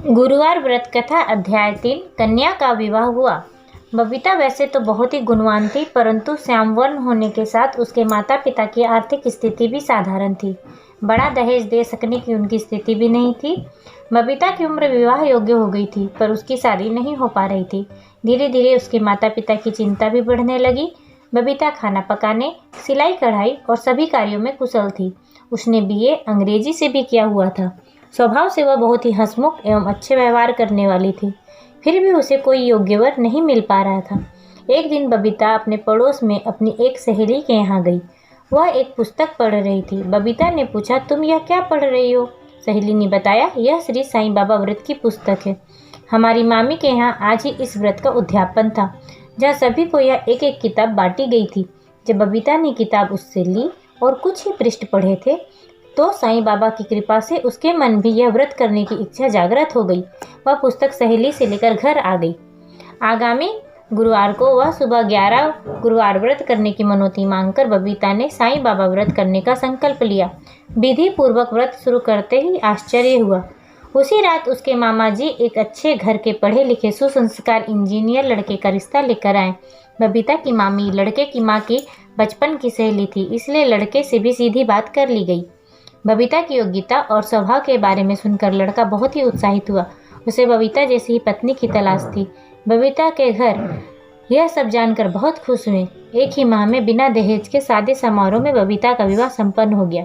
गुरुवार व्रत कथा अध्याय 3 कन्या का विवाह हुआ। बबीता वैसे तो बहुत ही गुणवान थी, परंतु श्यामवर्ण होने के साथ उसके माता पिता की आर्थिक स्थिति भी साधारण थी। बड़ा दहेज दे सकने की उनकी स्थिति भी नहीं थी। बबीता की उम्र विवाह योग्य हो गई थी, पर उसकी शादी नहीं हो पा रही थी। धीरे धीरे उसके माता पिता की चिंता भी बढ़ने लगी। बबीता खाना पकाने, सिलाई कढ़ाई और सभी कार्यों में कुशल थी। उसने बीए अंग्रेजी से भी किया हुआ था। स्वभाव से वह बहुत ही हंसमुख एवं अच्छे व्यवहार करने वाली थी। फिर भी उसे कोई योग्य वर नहीं मिल पा रहा था। एक दिन बबीता अपने पड़ोस में अपनी एक सहेली के यहाँ गई। वह एक पुस्तक पढ़ रही थी। बबीता ने पूछा, तुम यह क्या पढ़ रही हो? सहेली ने बताया, यह श्री साईं बाबा व्रत की पुस्तक है। हमारी मामी के यहाँ आज ही इस व्रत का उद्यापन था, जहाँ सभी को यह एक एक किताब बांटी गई थी। जब बबीता ने किताब उससे ली और कुछ ही पृष्ठ पढ़े थे, तो साईं बाबा की कृपा से उसके मन भी यह व्रत करने की इच्छा जागृत हो गई। वह पुस्तक सहेली से लेकर घर आ गई। आगामी गुरुवार को वह सुबह 11 गुरुवार व्रत करने की मनौती मांगकर बबीता ने साईं बाबा व्रत करने का संकल्प लिया। विधि पूर्वक व्रत शुरू करते ही आश्चर्य हुआ। उसी रात उसके मामा जी एक अच्छे घर के पढ़े लिखे सुसंस्कार इंजीनियर लड़के का रिश्ता लेकर आए। बबीता की मामी लड़के की माँ की बचपन की सहेली थी, इसलिए लड़के से भी सीधी बात कर ली गई। बबीता की योग्यता और स्वभाव के बारे में सुनकर लड़का बहुत ही उत्साहित हुआ। उसे बबीता जैसी ही पत्नी की तलाश थी। बबीता के घर यह सब जानकर बहुत खुश हुए। एक ही माह में बिना दहेज के सादे समारोह में बबीता का विवाह संपन्न हो गया।